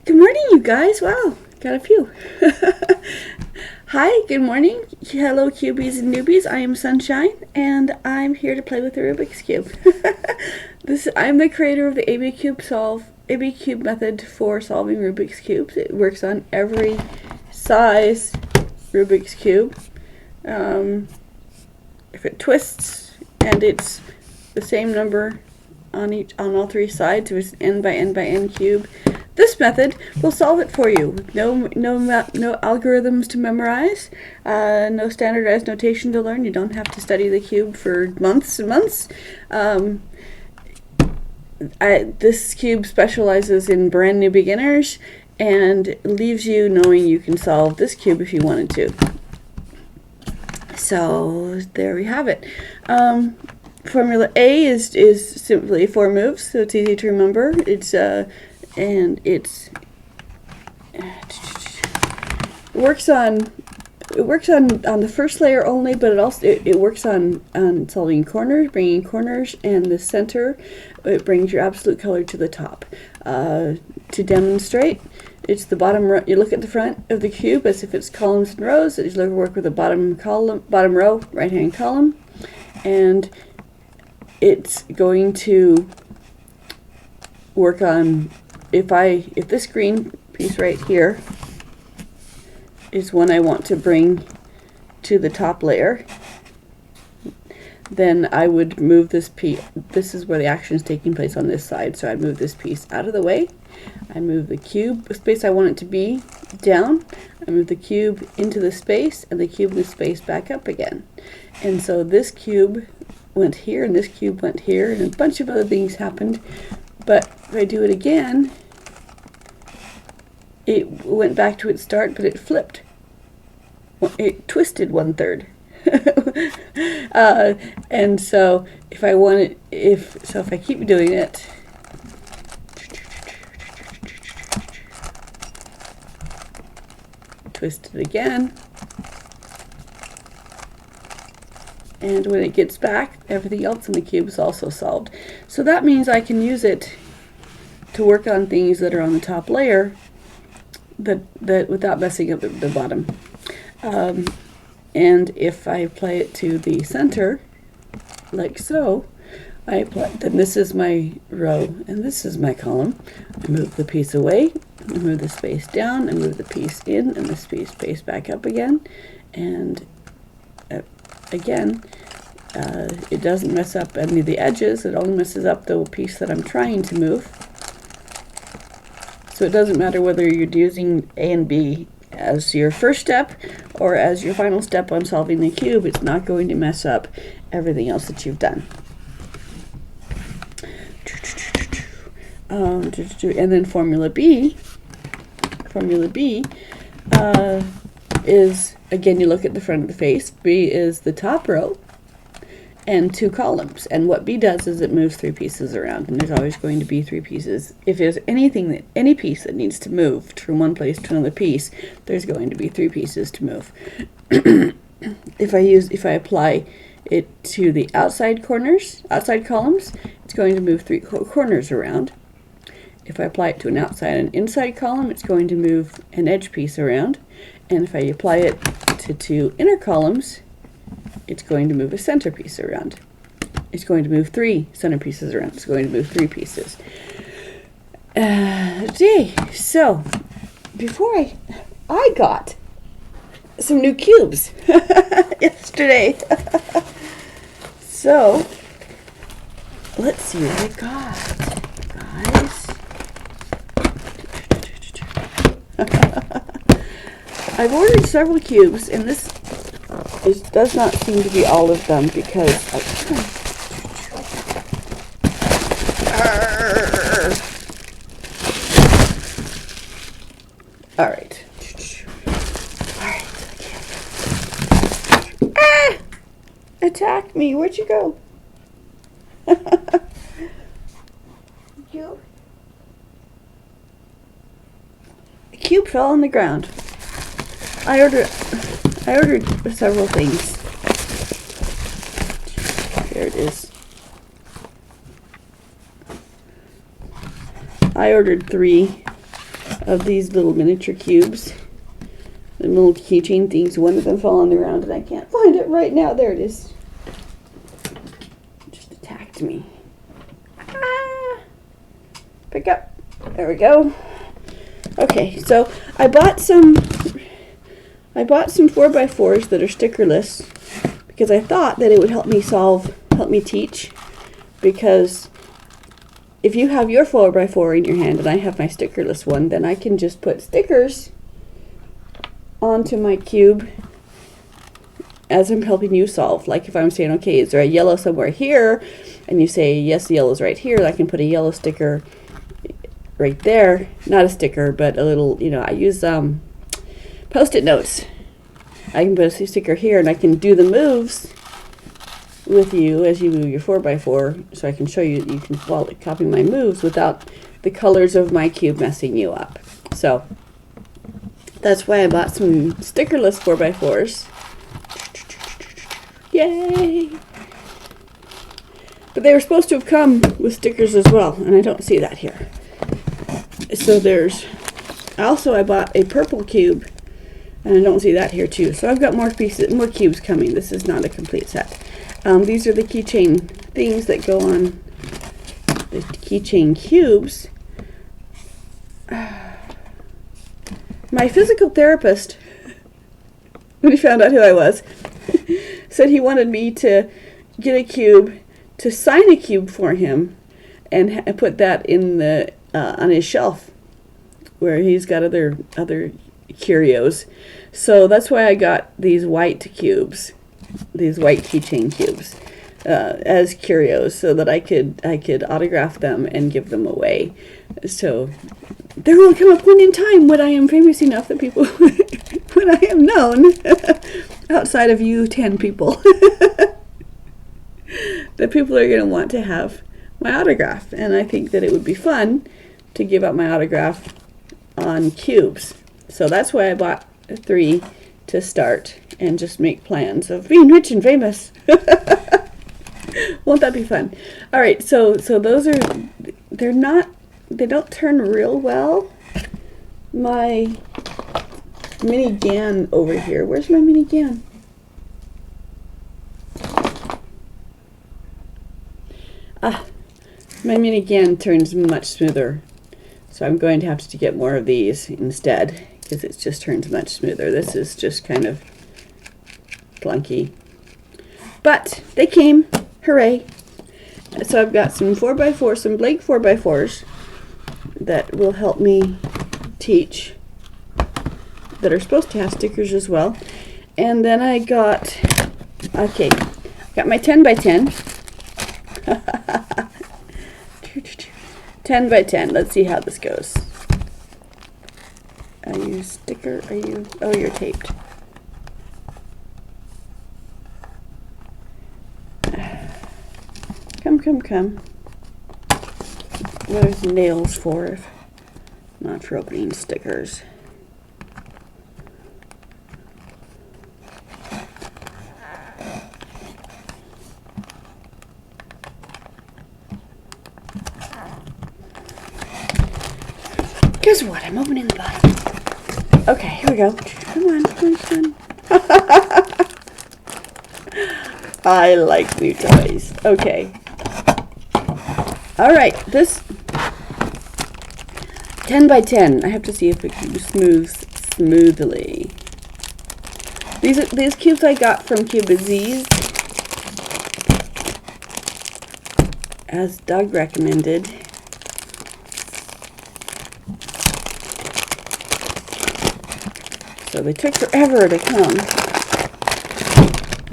Good morning, you guys. Wow, got a few. Hi, good morning. Hello, cubies and newbies. I am Sunshine, and I'm here to play with the Rubik's Cube. I'm the creator of the ABCube method for solving Rubik's Cubes. It works on every size Rubik's Cube. If it twists and it's the same number on all three sides, it's n by n by n cube. This method will solve it for you. No algorithms to memorize, no standardized notation to learn. You don't have to study the cube for months and months. This cube specializes in brand new beginners and leaves you knowing you can solve this cube if you wanted to. So there we have it. Formula A is simply 4 moves, so it's easy to remember. Works on the first layer only, but it works on solving corners, bringing corners, and the center. It brings your absolute color to the top. To demonstrate, it's the bottom row. You look at the front of the cube as if it's columns and rows. You work with the bottom row, right-hand column, and it's going to work on if this green piece right here is one I want to bring to the top layer, then I would move this piece. This is where the action is taking place on this side, so I'd move this piece out of the way. I move the cube space I want it to be down. I move the cube into the space, and the cube in the space back up again. And so this cube went here, and this cube went here, and a bunch of other things happened. But if I do it again, it went back to its start, but it flipped. It twisted 1/3. And so if I keep doing it, twist it again, and when it gets back, everything else in the cube is also solved. So that means I can use it to work on things that are on the top layer that without messing up the bottom. And if I apply it to the center, like so, then this is my row and this is my column. I move the piece away, I move the space down, I move the piece in, and the space back up again, and again, it doesn't mess up any of the edges. It only messes up the piece that I'm trying to move. So it doesn't matter whether you're using A and B as your first step or as your final step on solving the cube. It's not going to mess up everything else that you've done. And then Formula B is, again, you look at the front of the face. B is the top row and 2 columns, and what B does is it moves 3 pieces around, and there's always going to be 3 pieces. If there's any piece that needs to move from one place to another piece, there's going to be 3 pieces to move. If I apply it to the outside columns, it's going to move 3 corners around. If I apply it to an outside and inside column, it's going to move an edge piece around. And if I apply it to 2 inner columns, it's going to move a center piece around. It's going to move 3 center pieces around. It's going to move 3 pieces. So before I got some new cubes yesterday. So let's see what I got, guys. I've ordered several cubes, and this does not seem to be all of them because all right. Attack me! Where'd you go? The cube fell on the ground. I ordered several things. Here it is. I ordered 3 of these little miniature cubes. The little keychain things. One of them fell on the ground and I can't find it right now. There it is. Just attacked me. Ah! Pick up. There we go. Okay, so I bought some 4x4s that are stickerless because I thought that it would help me teach, because if you have your 4x4 in your hand and I have my stickerless one, then I can just put stickers onto my cube as I'm helping you solve. Like if I'm saying, okay, is there a yellow somewhere here? And you say, yes, the yellow's right here. I can put a yellow sticker right there. Not a sticker, but a little, I use Post-it notes. I can put a sticker here and I can do the moves with you as you move your 4x4, so I can show you that you can copy my moves without the colors of my cube messing you up. So that's why I bought some stickerless 4x4s. Yay! But they were supposed to have come with stickers as well, and I don't see that here. So I bought a purple cube, and I don't see that here too. So I've got more cubes coming. This is not a complete set. These are the keychain things that go on the keychain cubes. My physical therapist, when he found out who I was, said he wanted me to get a cube, to sign a cube for him, and put that in the on his shelf where he's got other curios. So that's why I got these white cubes, these white keychain cubes, as curios, so that I could autograph them and give them away. So there will come a point in time when I am famous enough that people, when I am known outside of you 10 people, that people are going to want to have my autograph. And I think that it would be fun to give out my autograph on cubes. So that's why I bought 3 to start and just make plans of being rich and famous. Won't that be fun? All right, so those are, they don't turn real well. My mini GAN over here. Where's my mini GAN? My mini GAN turns much smoother. So I'm going to have to get more of these instead, because it just turns much smoother. This is just kind of clunky. But they came. Hooray. So I've got some 4x4, some blank 4x4s that will help me teach, that are supposed to have stickers as well. And then I got, my 10x10. 10x10. Let's see how this goes. Are you sticker? Oh, you're taped. Come. What are nails for if not for opening stickers? Guess what? I'm opening the bottom. Okay, here we go. Come on. I like new toys. Okay. All right, this 10x10. I have to see if it moves smoothly. These cubes I got from Cubaz's, as Doug recommended. So they took forever to come.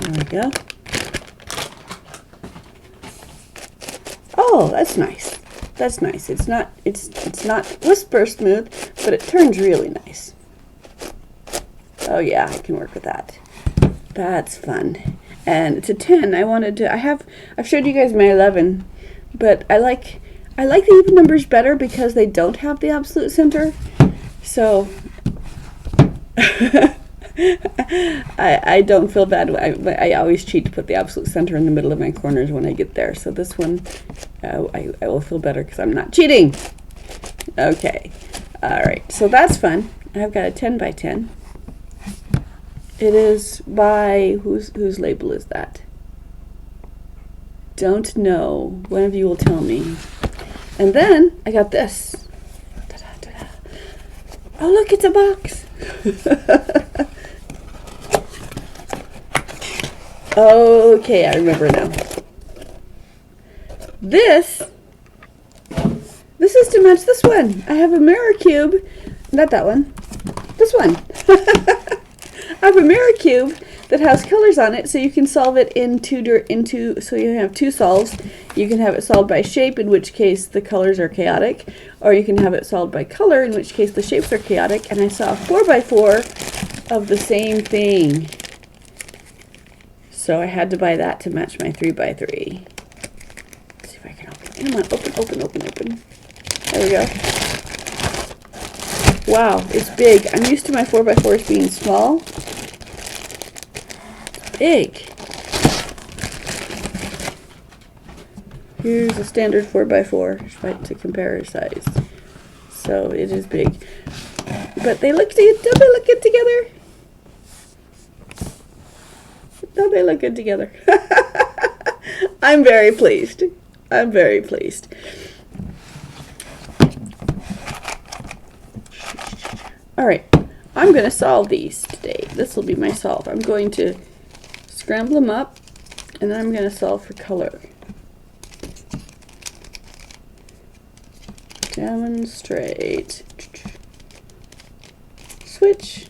There we go. Oh, that's nice. That's nice. It's not whisper smooth, but it turns really nice. Oh yeah, I can work with that. That's fun. And it's a 10. I've showed you guys my 11, but I like the even numbers better because they don't have the absolute center. So I don't feel bad. I always cheat to put the absolute center in the middle of my corners when I get there. So this one, I will feel better because I'm not cheating. Okay. Alright, so that's fun. I've got a 10 by 10. It is by, whose label is that? Don't know. One of you will tell me. And then I got this. Ta-da, ta-da. Oh, look, it's a box. Okay, I remember now. This is to match this one. I have a mirror cube, not that one, this one. I have a mirror cube that has colors on it, so you can solve it so you have two solves. You can have it solved by shape, in which case the colors are chaotic, or you can have it solved by color, in which case the shapes are chaotic. And I saw a 4x4 of the same thing, so I had to buy that to match my 3x3. Let's see if I can open it. Come on, open. There we go. Wow, it's big. I'm used to my 4x4s being small. Big. Here's a standard 4x4 to compare size. So it is big. But don't they look good together? Don't they look good together? I'm very pleased. I'm very pleased. Alright, I'm going to solve these today. This will be my solve. I'm going to scramble them up, and then I'm going to solve for color. Demonstrate. Switch.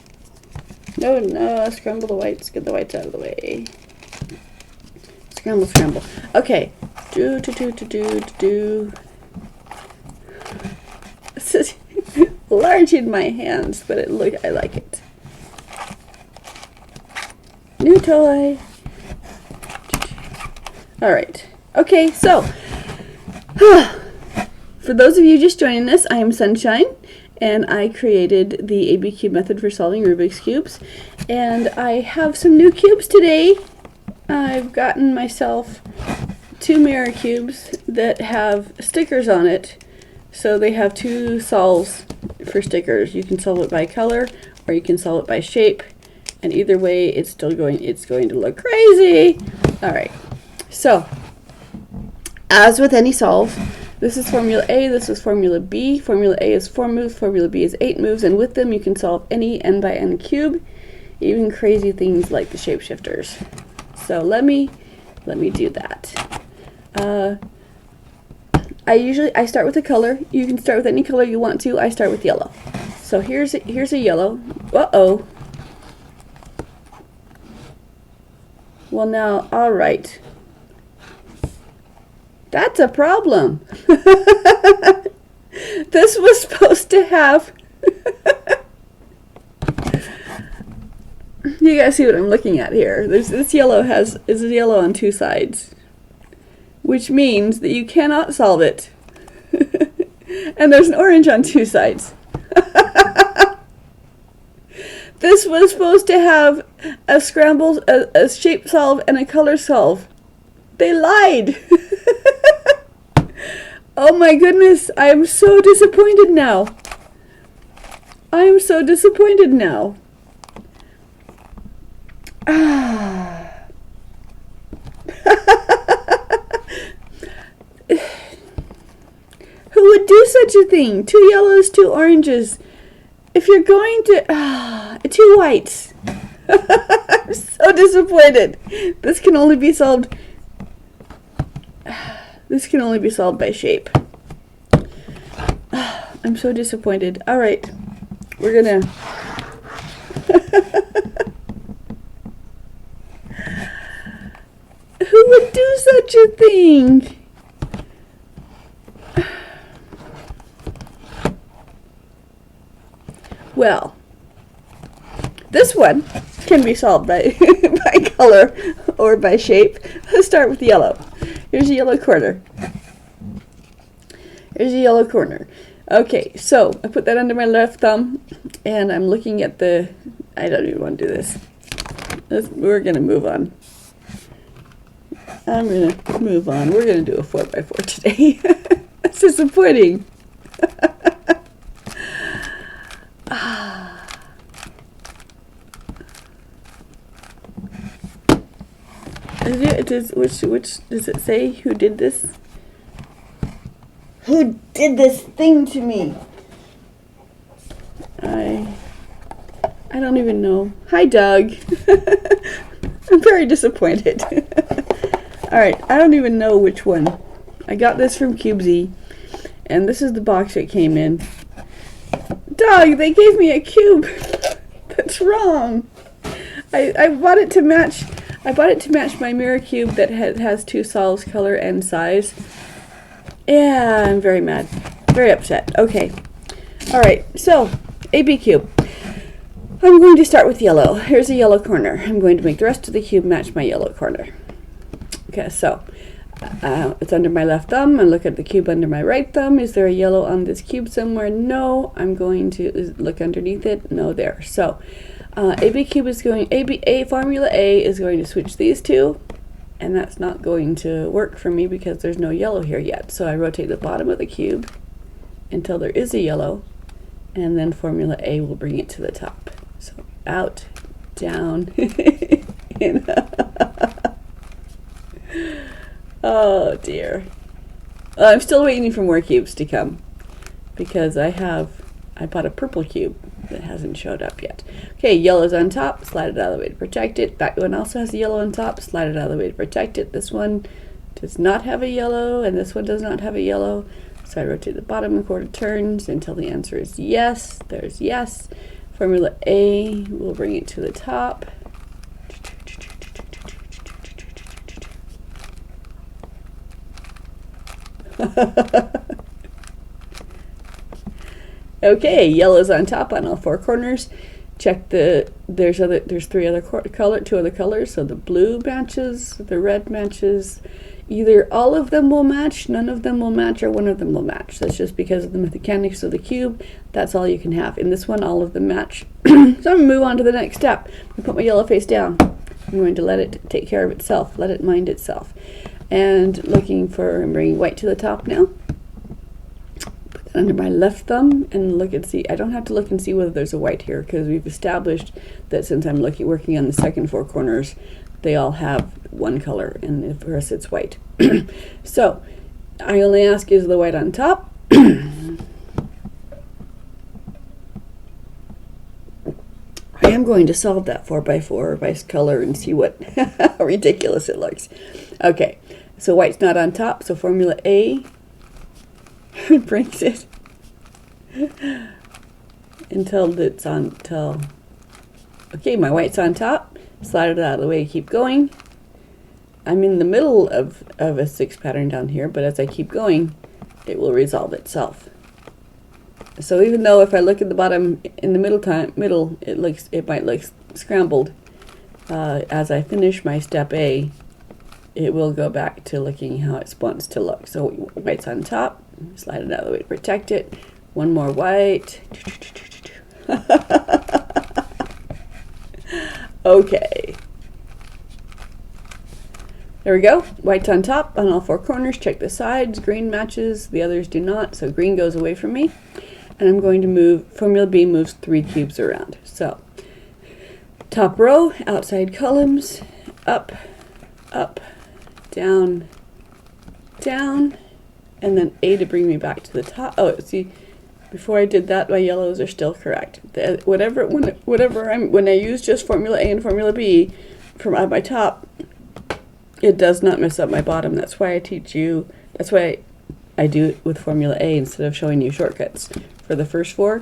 No, scramble the whites. Get the whites out of the way. Scramble. Okay. Do. This is large in my hands, but I like it. New toy. Alright. Okay, so for those of you just joining us, I am Sunshine, and I created the ABCube method for solving Rubik's Cubes. And I have some new cubes today. I've gotten myself 2 mirror cubes that have stickers on it. So they have 2 solves for stickers. You can solve it by color, or you can solve it by shape. And either way, it's going to look crazy. Alright, so as with any solve, this is Formula A, this is Formula B. Formula A is 4 moves, Formula B is 8 moves, and with them you can solve any n by n cube, even crazy things like the shapeshifters. So let me do that. I start with a color. You can start with any color you want to. I start with yellow. So here's a yellow. Uh-oh. Well now, all right. That's a problem. This was supposed to have... You guys see what I'm looking at here. This yellow is yellow on 2 sides, which means that you cannot solve it. And there's an orange on 2 sides. This was supposed to have a scramble, a shape solve, and a color solve. They lied. Oh my goodness, I am so disappointed now. I am so disappointed now. Who would do such a thing? 2 yellows, 2 oranges. If you're going to... 2 whites. I'm so disappointed. This can only be solved... This can only be solved by shape. I'm so disappointed. Alright. We're gonna... Who would do such a thing? Well, this one can be solved by, by color or by shape. Let's start with yellow. Here's a yellow corner. Here's a yellow corner. Okay, so I put that under my left thumb, and I'm looking at the... I don't even want to do this. We're going to move on. I'm going to move on. We're going to do a 4x4 today. That's disappointing. Which does it say? Who did this? Who did this thing to me? I don't even know. Hi, Doug. I'm very disappointed. All right, I don't even know which one. I got this from CubeZ, and this is the box it came in. Doug, they gave me a cube. That's wrong. I bought it to match. I bought it to match my mirror cube that has two solves, color and size. Yeah, I'm very mad. Very upset. Okay. All right, so ABCube. I'm going to start with yellow. Here's a yellow corner. I'm going to make the rest of the cube match my yellow corner. Okay, so it's under my left thumb. I look at the cube under my right thumb. Is there a yellow on this cube somewhere? No. I'm going to look underneath it. No, there. So ABCube is going, formula A is going to switch these two, and that's not going to work for me because there's no yellow here yet. So I rotate the bottom of the cube until there is a yellow, and then formula A will bring it to the top. So out, down, in. Oh dear. I'm still waiting for more cubes to come because I bought a purple cube that hasn't showed up yet. Okay, yellow's on top, slide it out of the way to protect it. That one also has a yellow on top, slide it out of the way to protect it. This one does not have a yellow, and this one does not have a yellow. So I rotate the bottom a quarter turns until the answer is yes. There's yes. Formula A will bring it to the top. Okay, yellow's on top on all four corners. Check there's two other colors. So the blue matches, the red matches. Either all of them will match, none of them will match, or one of them will match. That's just because of the mechanics of the cube. That's all you can have. In this one, all of them match. So I'm going to move on to the next step. I put my yellow face down. I'm going to let it take care of itself, let it mind itself. And I'm bringing white to the top now. Put that under my left thumb and look and see. I don't have to look and see whether there's a white here because we've established that since I'm working on the second four corners, they all have one color, and for us it's white. So I only ask, is the white on top? I am going to solve that 4x4 by color and see how ridiculous it looks. Okay, so white's not on top, so formula A brings it until it's on, okay, my white's on top. Slide it out of the way, keep going. I'm in the middle of a 6 pattern down here, but as I keep going, it will resolve itself. So even though if I look at the bottom in the middle, it might look scrambled. As I finish my step A, it will go back to looking how it wants to look. So white's on top, slide it out of the way to protect it. One more white. Okay. There we go. White's on top on all four corners. Check the sides. Green matches. The others do not. So green goes away from me. And I'm going to move, formula B moves 3 cubes around. So top row, outside columns, up, up, down, down, and then A to bring me back to the top. Oh, see, before I did that, my yellows are still correct. When I use just formula A and formula B from my top, it does not mess up my bottom. That's why I teach you. That's why I do it with formula A instead of showing you shortcuts for the first 4.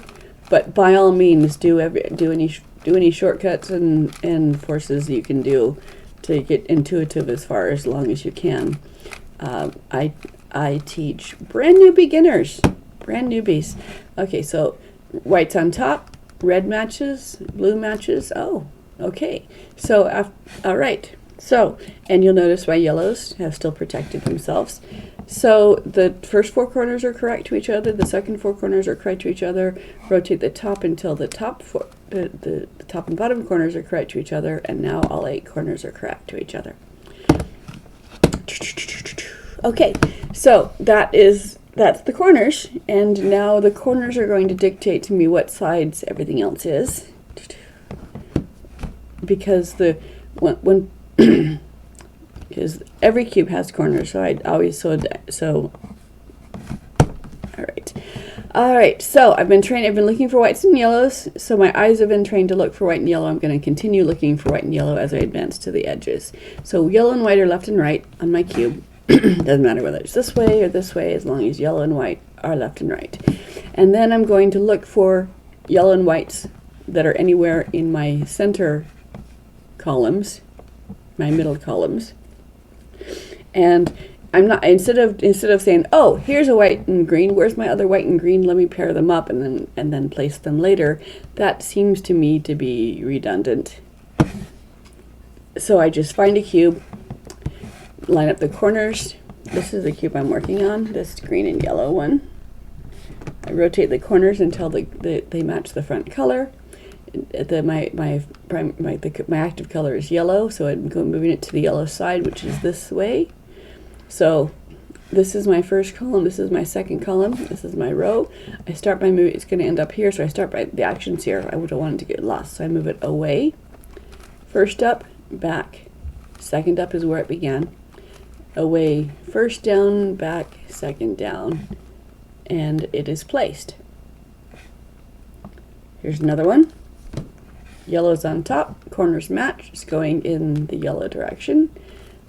But by all means, do any shortcuts and forces you can do to get intuitive as long as you can. I teach brand new beginners. Brand newbies. Okay, so white's on top, red matches, blue matches. Oh, okay. So, all right. So, and you'll notice my yellows have still protected themselves. So the first 4 corners are correct to each other. The second 4 corners are correct to each other. Rotate the top until the top the top and bottom corners are correct to each other. And now all 8 corners are correct to each other. Okay, so that is that's the corners, and now the corners are going to dictate to me what sides everything else is, because when because every cube has corners, so I always so all right, so I've been looking for whites and yellows, so my eyes have been trained to look for white and yellow. I'm going to continue looking for white and yellow as I advance to the edges. So yellow and white are left and right on my cube. Doesn't matter whether it's this way or this way, as long as yellow and white are left and right. And then I'm going to look for yellow and whites that are anywhere in my center columns, my middle columns. And I'm not, instead of saying, oh, here's a white and green, where's my other white and green, let me pair them up and then place them later, that seems to me to be redundant. So I just find a cube, line up the corners. This is the cube I'm working on, this green and yellow one. I rotate the corners until they match the front color. My active color is yellow, so I'm moving it to the yellow side, which is this way. So this is my first column, this is my second column, this is my row. I start by moving, it's going to end up here, so I start by the actions here. I would have wanted to get lost, so I move it away. First up, back. Second up is where it began. Away, first down, back, second down, and it is placed. Here's another one. Yellow's on top, corners match, it's going in the yellow direction.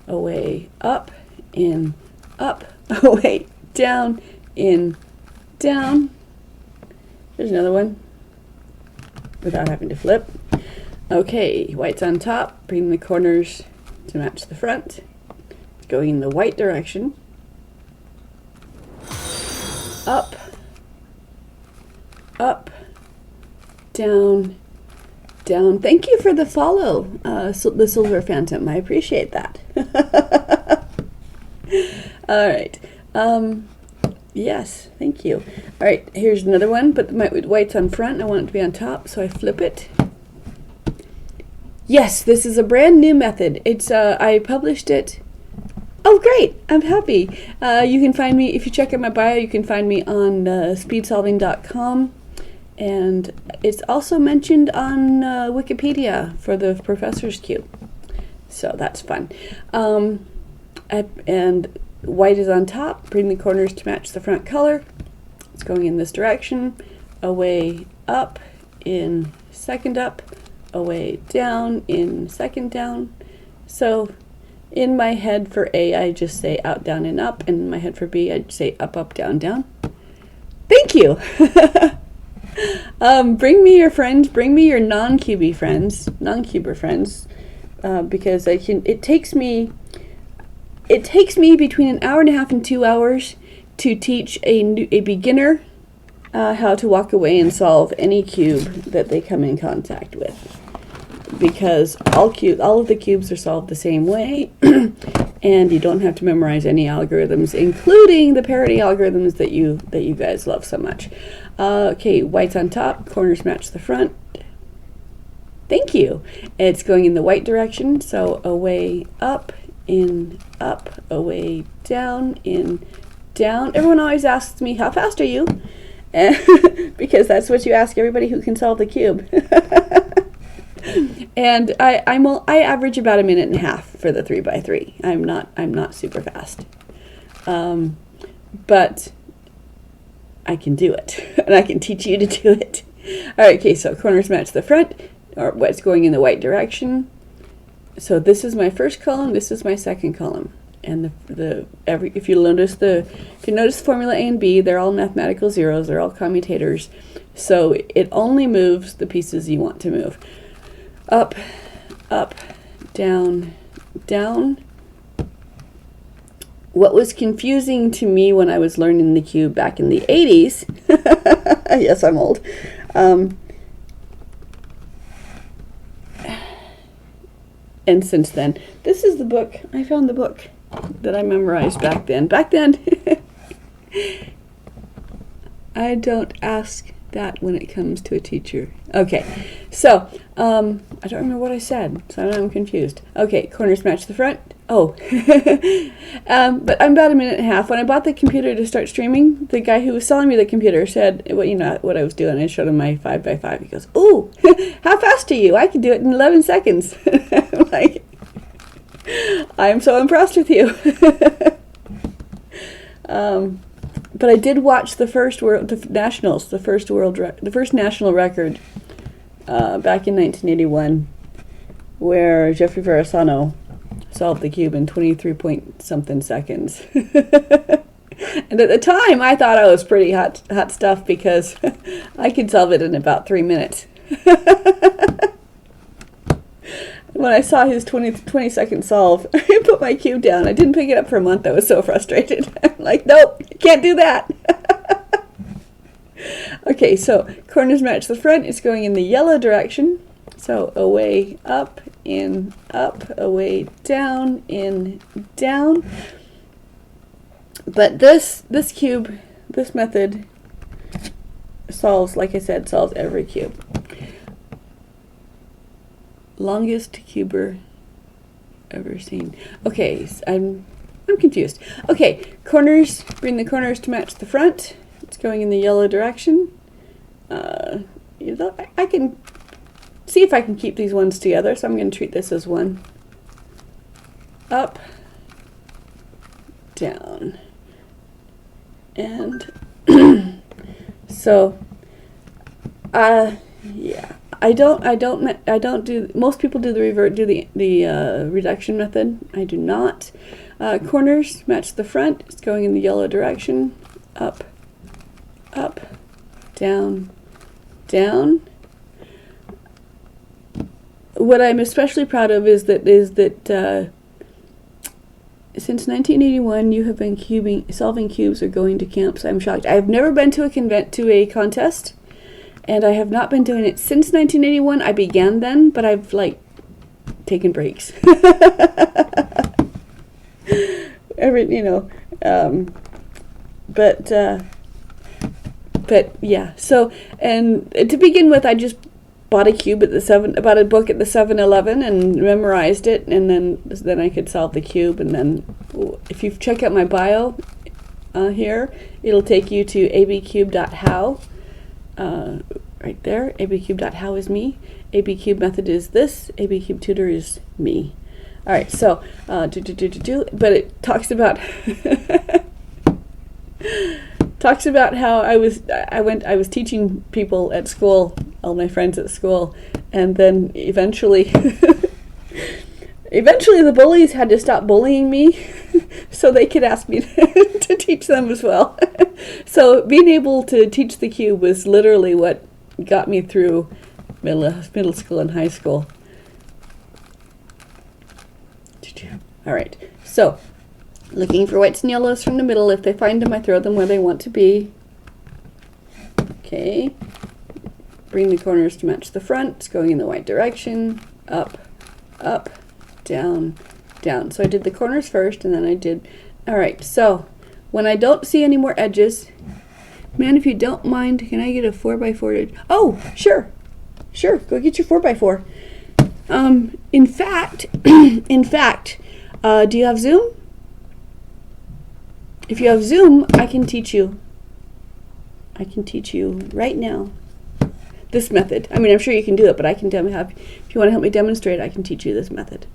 Away, up, in, up, away, down, in, down. There's another one without having to flip. Okay, white's on top, bring the corners to match the front. It's going in the white direction. Up, up, down, down. Thank you for the follow, the Silver Phantom. I appreciate that. All right. Yes, thank you. All right, here's another one, but my white's on front. I want it to be on top, so I flip it. Yes, this is a brand new method. It's I published it. Oh, great! I'm happy. You can find me, if you check out my bio, you can find me on speedsolving.com. And it's also mentioned on Wikipedia for the Professor's Cube. So that's fun. And white is on top. Bring the corners to match the front color. It's going in this direction. Away, up, in, second up. Away, down, in, second down. So in my head for A, I just say out, down, and up. And in my head for B, I say up, up, down, down. Thank you! Bring me your friends, bring me your non-cuber friends, because it takes me between an hour and a half and 2 hours to teach a beginner how to walk away and solve any cube that they come in contact with, because all of the cubes are solved the same way. And you don't have to memorize any algorithms, including the parity algorithms that you guys love so much. Okay, white's on top, corners match the front. Thank you. It's going in the white direction, so away, up, in, up, away, down, in, down. Everyone always asks me, how fast are you? Because that's what you ask everybody who can solve the cube. And I average about 1.5 minutes for the 3x3. I'm not super fast, but I can do it, and I can teach you to do it. All right, okay. So corners match the front, or what's going in the white direction. So this is my first column. This is my second column, and if you notice the formula A and B, they're all mathematical zeros. They're all commutators. So it only moves the pieces you want to move. Up, up, down, down. What was confusing to me when I was learning the cube back in the 80s, yes, I'm old, and since then, this is the book. I found the book that I memorized back then. I don't ask that when it comes to a teacher. Okay, so I don't remember what I said, so I'm confused. Okay, corners match the front, Oh, but I'm about a minute and a half. When I bought the computer to start streaming, the guy who was selling me the computer said, well, you know, what I was doing. I showed him my 5x5. He goes, "Ooh, how fast are you? I can do it in 11 seconds." I'm like, I'm so impressed with you. But I did watch the first national record back in 1981, where Jeffrey Verasano solved the cube in 23 point something seconds. And at the time, I thought I was pretty hot stuff because I could solve it in about 3 minutes. When I saw his 20-second solve, I put my cube down. I didn't pick it up for a month. I was so frustrated. I'm like, nope, can't do that. Okay, so corners match the front. It's going in the yellow direction. So away, up, in, up, away, down, in, down. But this cube, this method solves, like I said, solves every cube. Longest cuber ever seen. Okay, so I'm confused. Okay, corners, bring the corners to match the front. It's going in the yellow direction. You know, I can see if I can keep these ones together, so I'm going to treat this as one. Up, down, and so, yeah. I don't do. Most people do the reduction method. I do not. Corners match the front. It's going in the yellow direction. Up, up, down, down. What I'm especially proud of is that since 1981 you have been solving cubes or going to camps. I'm shocked. I have never been to a contest. And I have not been doing it since 1981. I began then, but I've like taken breaks. But yeah. So, and to begin with, I just bought a cube at bought a book at the 7-Eleven and memorized it, and then I could solve the cube. And then, if you check out my bio here, it'll take you to abcube.how. Right there, abcube.how is me. ABCube method is this. ABCube tutor is me. All right, so but it talks about how I was teaching people at school, all my friends at school, and then eventually the bullies had to stop bullying me so they could ask me to teach them as well. So being able to teach the cube was literally what got me through middle school and high school. All right, so looking for whites and yellows from the middle. If they find them, I throw them where they want to be. Okay, bring the corners to match the front. It's going in the white direction. Up, up, down, down. So I did the corners first, and then I did. All right, so when I don't see any more edges, man, if you don't mind, can I get a 4x4? Oh, sure, go get your 4x4. In fact, do you have Zoom? If you have Zoom, I can teach you. I can teach you right now this method. I mean, I'm sure you can do it, but I can if you want to help me demonstrate, I can teach you this method.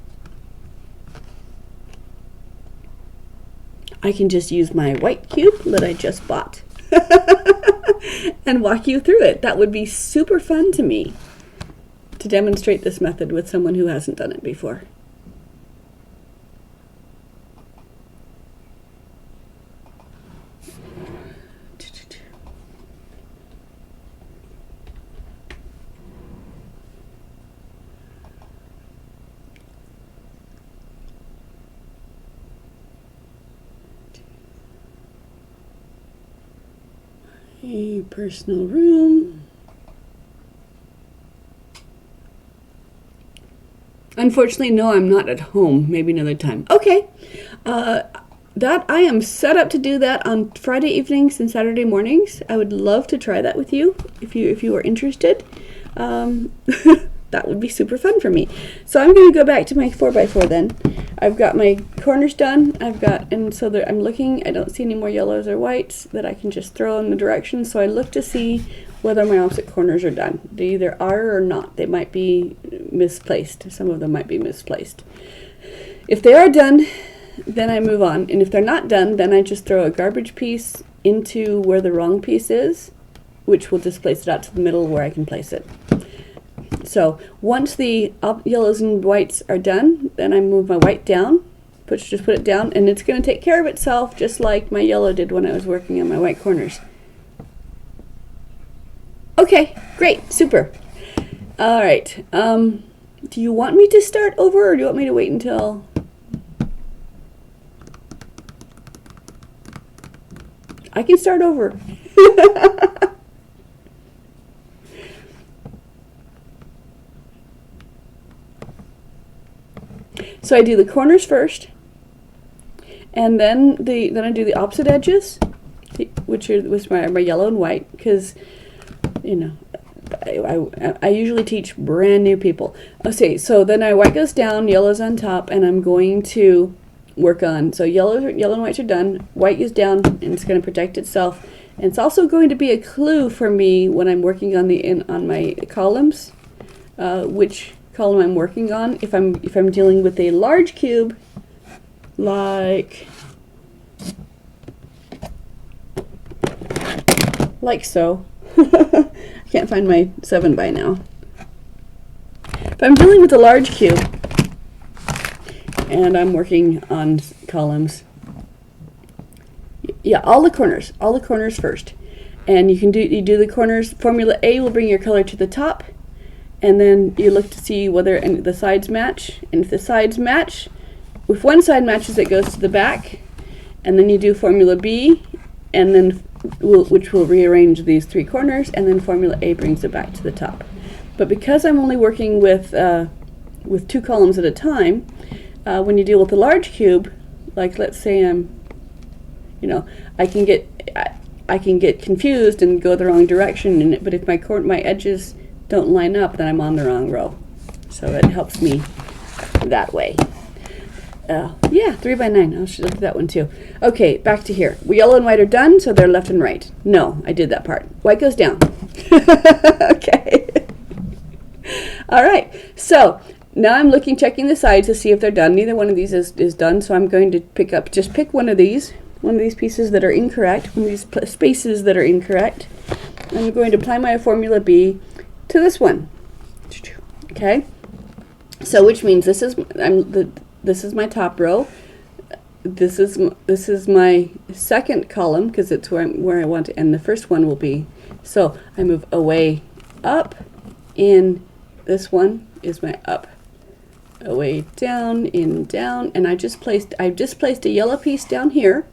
I can just use my white cube that I just bought and walk you through it. That would be super fun to me, to demonstrate this method with someone who hasn't done it before. A personal room. Unfortunately, no, I'm not at home. Maybe another time. Okay. That I am set up to do that on Friday evenings and Saturday mornings. I would love to try that with you if you are interested. that would be super fun for me. So I'm going to go back to my 4x4 then. I've got my corners done. And so I'm looking, I don't see any more yellows or whites that I can just throw in the direction. So I look to see whether my opposite corners are done. They either are or not. They might be misplaced. Some of them might be misplaced. If they are done, then I move on. And if they're not done, then I just throw a garbage piece into where the wrong piece is, which will just place it out to the middle where I can place it. So once the yellows and whites are done, then I move my white down, just put it down, and it's going to take care of itself just like my yellow did when I was working on my white corners. Okay, great, super. All right, do you want me to start over, or do you want me to wait until... I can start over. So I do the corners first, and then I do the opposite edges, which was my yellow and white, because you know I usually teach brand new people. Okay, so then white goes down, yellow's on top, and I'm going to work on, so yellow and whites are done, white goes down, and it's going to protect itself, and it's also going to be a clue for me when I'm working on on my columns, which column I'm working on. If I'm dealing with a large cube, like so. I can't find my 7 by now. If I'm dealing with a large cube and I'm working on columns, yeah, all the corners first, and you do the corners. Formula A will bring your color to the top, and then you look to see whether the sides match, and if the sides match, if one side matches, it goes to the back, and then you do Formula B, and then which will rearrange these 3 corners, and then Formula A brings it back to the top. But because I'm only working with 2 columns at a time, when you deal with a large cube, like let's say I can get confused and go the wrong direction, but if my edges don't line up, then I'm on the wrong row. So it helps me that way. Yeah, 3 by 9. I should do that one too. Okay, back to here. Yellow and white are done, so they're left and right. No, I did that part. White goes down. Okay. All right. So now I'm checking the sides to see if they're done. Neither one of these is done, so I'm going to pick one of these pieces that are incorrect, one of these spaces that are incorrect. I'm going to apply my Formula B to this one. Okay. So which means this is my top row. This is my second column, because it's where I want to end. The first one will be. So I move away, up, in. This one is my up, away, down, in, down, and I've just placed a yellow piece down here,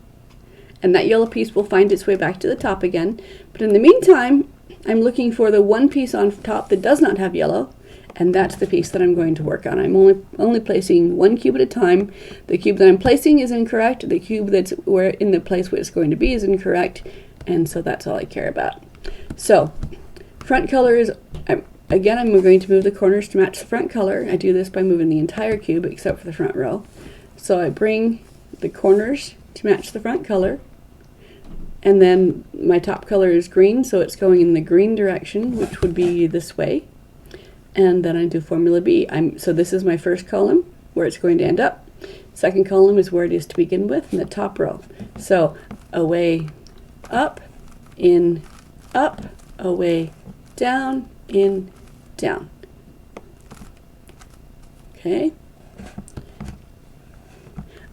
and that yellow piece will find its way back to the top again. But in the meantime, I'm looking for the one piece on top that does not have yellow, and that's the piece that I'm going to work on. I'm only placing one cube at a time. The cube that I'm placing is incorrect. The cube that's in the place where it's going to be is incorrect, and so that's all I care about. So front color is, again, I'm going to move the corners to match the front color. I do this by moving the entire cube except for the front row. So I bring the corners to match the front color, and then my top color is green, so it's going in the green direction, which would be this way. And then I do Formula B. So this is my first column, where it's going to end up. Second column is where it is to begin with, in the top row. So away, up, in, up, away, down, in, down. Okay.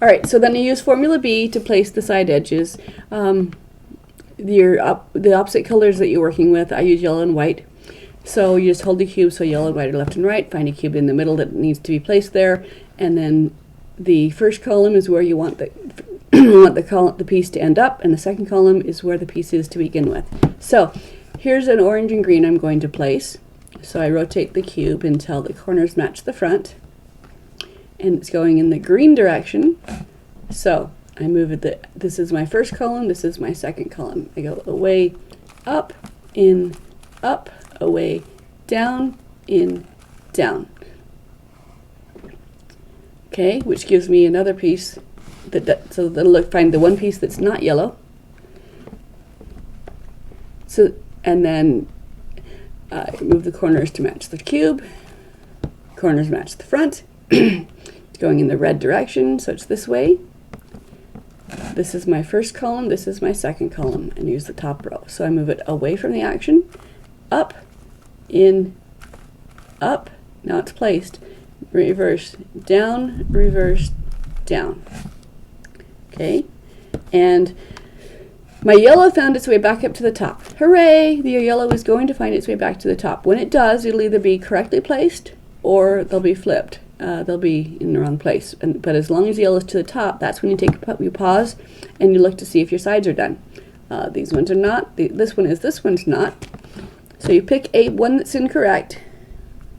All right, so then you use Formula B to place the side edges. The opposite colors that you're working with, I use yellow and white. So you just hold the cube so yellow and white are left and right, find a cube in the middle that needs to be placed there, and then the first column is where you want the piece to end up, and the second column is where the piece is to begin with. So here's an orange and green I'm going to place. So I rotate the cube until the corners match the front, and it's going in the green direction. So I move it. This is my first column, this is my second column. I go away, up, in, up, away, down, in, down. Okay, which gives me another piece so that'll find the one piece that's not yellow. So, and then move the corners to match the cube. Corners match the front. It's going in the red direction, so it's this way. This is my first column, this is my second column, and use the top row. So I move it away from the action, up, in, up, now it's placed, reverse, down, reverse, down. Okay, and my yellow found its way back up to the top. Hooray! The yellow is going to find its way back to the top. When it does, it'll either be correctly placed or they'll be flipped. They'll be in the wrong place. But as long as the yellow is to the top, that's when you pause and you look to see if your sides are done. These ones are not. This one is. This one's not. So you pick one that's incorrect,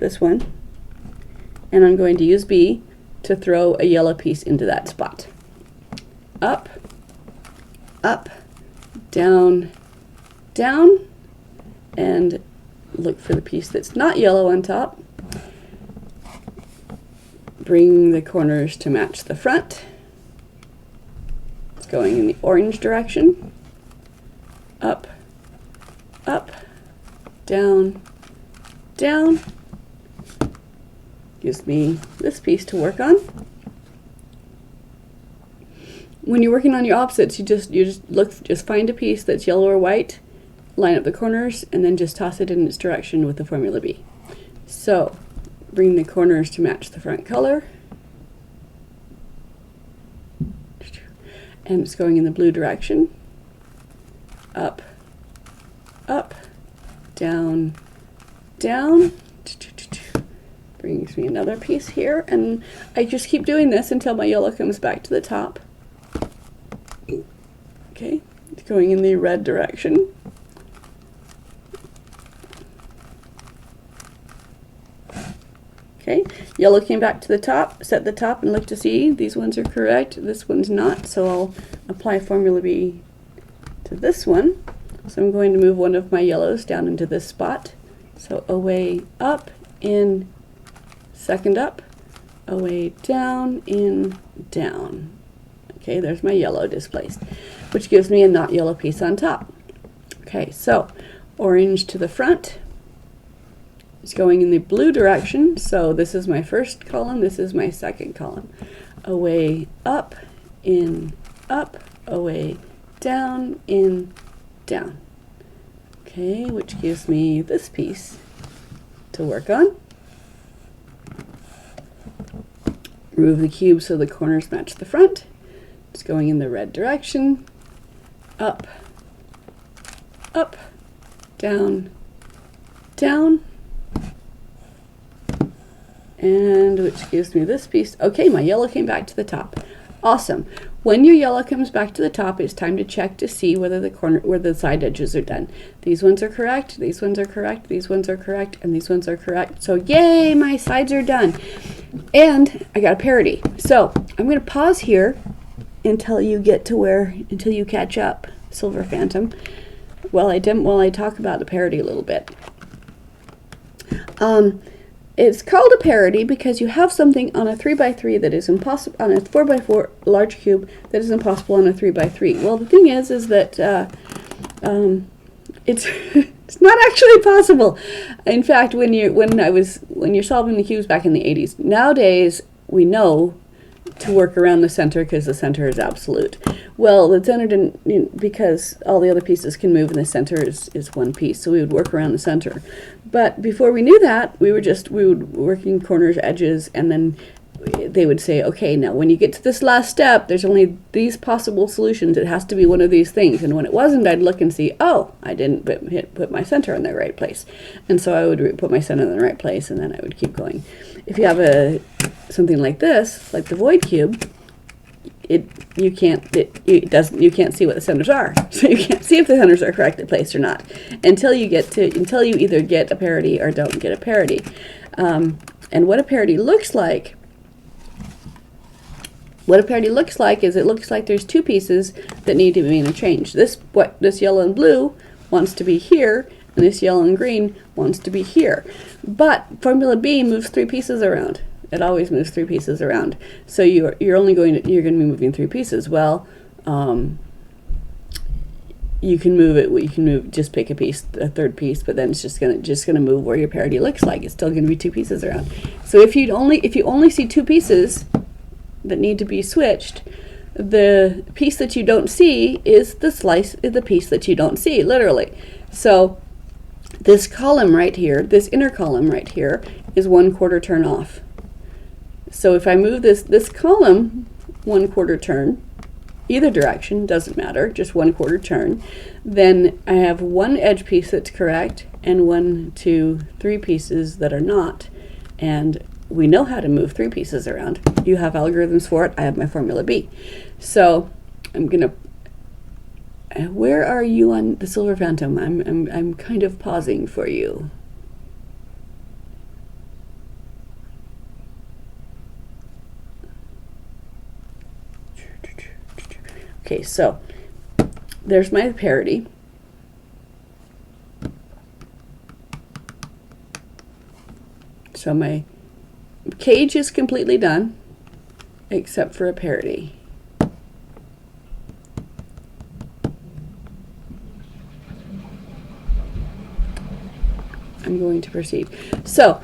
this one, and I'm going to use B to throw a yellow piece into that spot. Up, up, down, down, and look for the piece that's not yellow on top. Bring the corners to match the front. It's going in the orange direction. Up, up, down, down. Gives me this piece to work on. When you're working on your opposites, you just find a piece that's yellow or white, line up the corners, and then just toss it in its direction with the formula B. So bring the corners to match the front color, and it's going in the blue direction. Up, up, down, down. Brings me another piece here, and I just keep doing this until my yellow comes back to the top. Okay, it's going in the red direction. Okay, yellow came back to the top, set the top and look to see these ones are correct, this one's not, so I'll apply formula B to this one. So I'm going to move one of my yellows down into this spot. So away, up, in, second up, away, down, in, down. Okay, there's my yellow displaced, which gives me a not yellow piece on top. Okay, so orange to the front. It's going in the blue direction, so this is my first column, this is my second column. Away, up, in, up, away, down, in, down. Okay, which gives me this piece to work on. Move the cube so the corners match the front. It's going in the red direction. Up, up, down, down. And which gives me this piece. Okay, my yellow came back to the top. Awesome. When your yellow comes back to the top, it's time to check to see whether the side edges are done. These ones are correct, these ones are correct, these ones are correct, and these ones are correct. So yay, my sides are done. And I got a parity. So I'm going to pause here until you get to until you catch up, Silver Phantom, while I talk about the parity a little bit. It's called a parity because you have something on a 3x3 that is impossible on a 4x4 large cube that is impossible on a 3x3. Well, the thing is that it's it's not actually possible. In fact, when you're solving the cubes back in the 80s, nowadays we know to work around the center because the center is absolute. Well, the center didn't, because all the other pieces can move and the center is one piece, so we would work around the center. But before we knew that, we would working corners, edges, and then they would say, okay, now when you get to this last step, there's only these possible solutions. It has to be one of these things. And when it wasn't, I'd look and see, oh, I didn't put my center in the right place. And so I would put my center in the right place, and then I would keep going. If you have something like this, like the void cube, you can't see what the centers are. So you can't see if the centers are correctly placed or not until you either get a parity or don't get a parity. And what a parity looks like. What a parity looks like is it looks like there's two pieces that need to be interchanged. This yellow and blue wants to be here, and this yellow and green wants to be here. But formula B moves 3 pieces around. It always moves 3 pieces around. So you're going to be moving 3 pieces. Well, you can move it. You can move, just pick a piece, a third piece, but then it's just gonna move where your parity looks like. It's still gonna be 2 pieces around. So if you only see 2 pieces that need to be switched, the piece that you don't see is the piece that you don't see, literally. So this column right here, this inner column right here, is 1/4 turn off. So if I move this column 1/4 turn, either direction, doesn't matter, just 1/4 turn, then I have one edge piece that's correct and 1, 2, 3 pieces that are not. And we know how to move 3 pieces around. You have algorithms for it. I have my formula B. So I'm gonna, where are you on the Silver Phantom? I'm kind of pausing for you. Okay, so there's my parity. So my cage is completely done, except for a parity. I'm going to proceed. So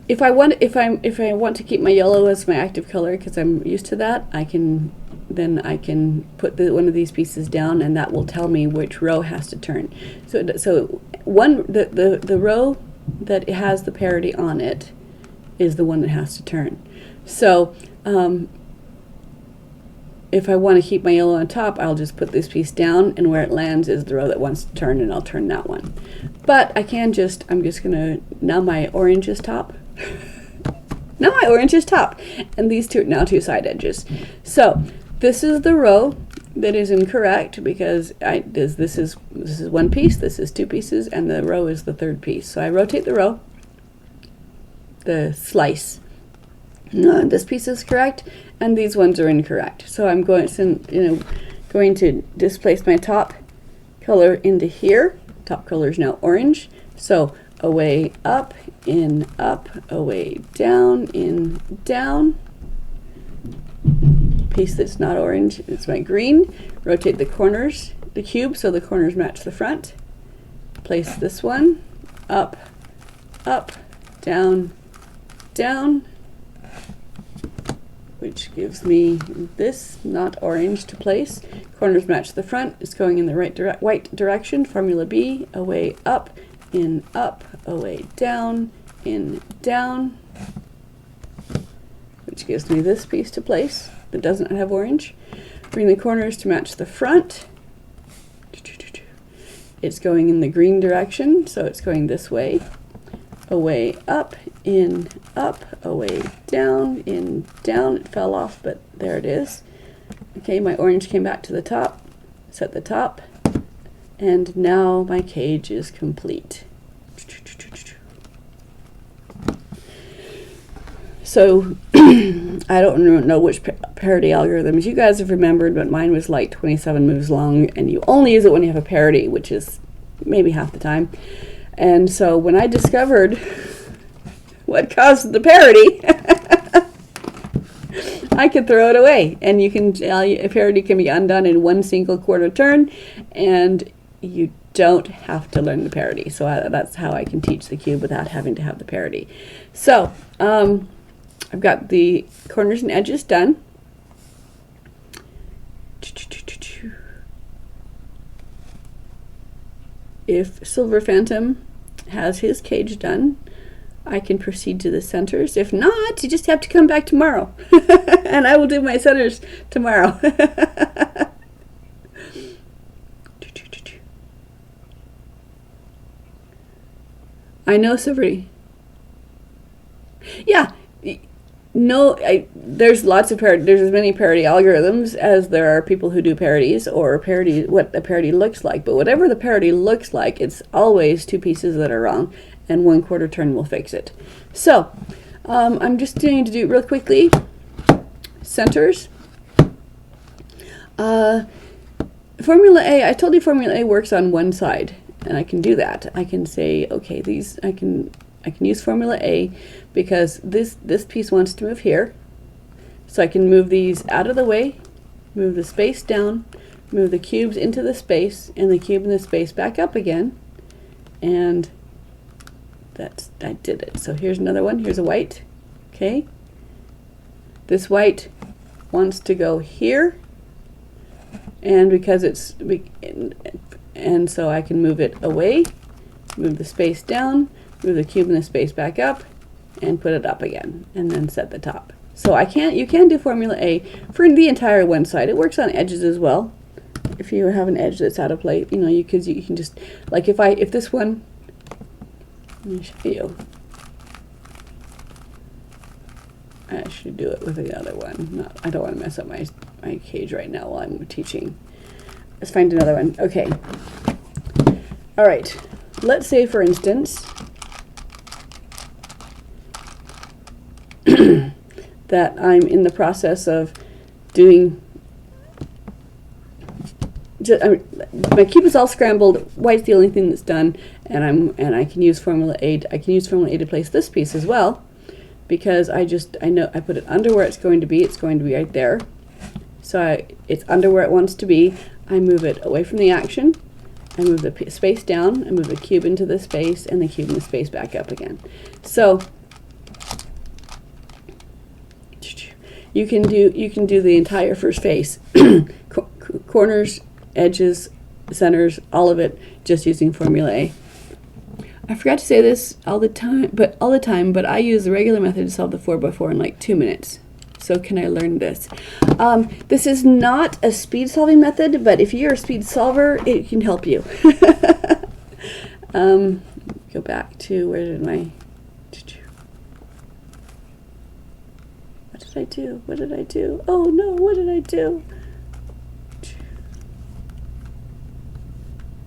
if I want to keep my yellow as my active color, because I'm used to that, I can put one of these pieces down, and that will tell me which row has to turn. So the row that has the parity on it is the one that has to turn. So if I want to keep my yellow on top, I'll just put this piece down, and where it lands is the row that wants to turn, and I'll turn that one. But I'm just gonna, now my orange is top. Now my orange is top, and these two side edges. So this is the row that is incorrect, because this is 1 piece, this is 2 pieces, and the row is the 3rd piece. So I rotate the row, the slice. This piece is correct, and these ones are incorrect. So I'm going to displace my top color into here. Top color is now orange. So away, up, in, up, away, down, in, down. Piece that's not orange, it's my green. Rotate the corners, the cube, so the corners match the front. Place this one, up, up, down, down, which gives me this, not orange, to place. Corners match the front, it's going in the right direction. Formula B, away, up, in, up, away, down, in, down, which gives me this piece to place that doesn't have orange. Bring the corners to match the front. It's going in the green direction, so it's going this way. Away, up, in, up, away, down, in, down. It fell off, but there it is. Okay, my orange came back to the top, set the top, and now my cage is complete. So I don't know which parity algorithms you guys have remembered, but mine was like 27 moves long, and you only use it when you have a parity, which is maybe half the time. And so when I discovered what caused the parity, I could throw it away. And a parity can be undone in 1 single quarter turn, and you don't have to learn the parity. So that's how I can teach the cube without having to have the parity. So I've got the corners and edges done. If Silver Phantom has his cage done, I can proceed to the centers. If not, you just have to come back tomorrow. And I will do my centers tomorrow. I know, Silvery. Yeah. No, there's lots of there's as many parity algorithms as there are people who do parities, or what a parity looks like. But whatever the parity looks like, it's always 2 pieces that are wrong, and 1 quarter turn will fix it. So I'm just going to do real quickly centers. Formula A, I told you Formula A works on one side, and I can do that. I can say, okay, these I can use formula A because this piece wants to move here. So I can move these out of the way, move the space down, move the cubes into the space, and the cube in the space back up again. And I did it. So here's another one. Here's a white. Okay. This white wants to go here, and because and so I can move it away, move the space down, move the cube in the space back up, and put it up again, and then set the top. So you can do formula A for the entire one side. It works on edges as well. If you have an edge that's out of place, you can just, like if this one, let me show you. I should do it with the other one. I don't want to mess up my cage right now while I'm teaching. Let's find another one. Okay. All right. Let's say, for instance, that I'm in the process of doing. My cube is all scrambled. White's the only thing that's done, and I can use formula A. I can use formula A to place this piece as well, because I know I put it under where it's going to be. It's going to be right there. So it's under where it wants to be. I move it away from the action. I move the space down. I move the cube into the space, and the cube in the space back up again. So you can do the entire first face, corners, edges, centers, all of it, just using formula A. I forgot to say this all the time, but I use the regular method to solve the 4x4 in like 2 minutes. So can I learn this? This is not a speed solving method, but if you're a speed solver, it can help you. Go back to, where did my, what did I do? What did I do? Oh no, what did I do?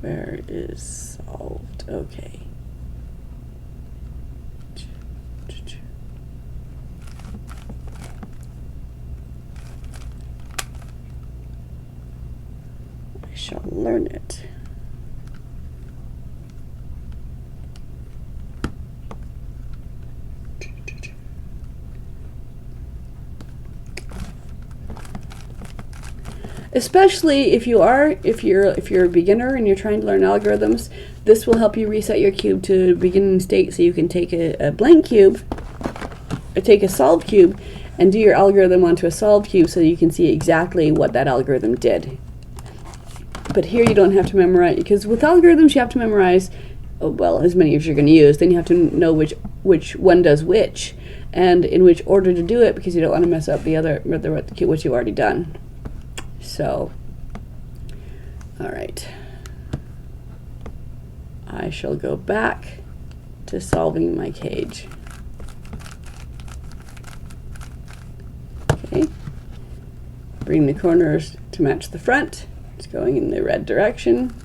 Where is solved? Okay. I shall learn it. Especially if you're a beginner and you're trying to learn algorithms, this will help you reset your cube to beginning state, so you can take a blank cube, or take a solved cube, and do your algorithm onto a solved cube, so you can see exactly what that algorithm did. But here you don't have to memorize, because with algorithms you have to memorize, well, as many as you're going to use. Then you have to know which one does which, and in which order to do it, because you don't want to mess up the other what you've already done. So, all right, I shall go back to solving my cage. Okay, bring the corners to match the front. It's going in the red direction,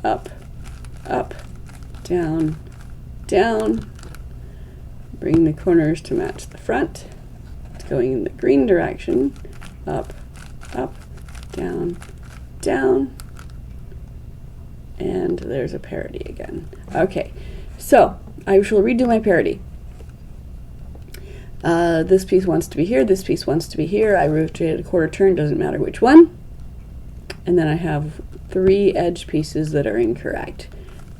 up, up, down, down. Bring the corners to match the front. It's going in the green direction, up, up, down, down, and there's a parity again. Okay, so I shall redo my parity. This piece wants to be here, this piece wants to be here. I rotate a quarter turn, doesn't matter which one. And then I have 3 edge pieces that are incorrect.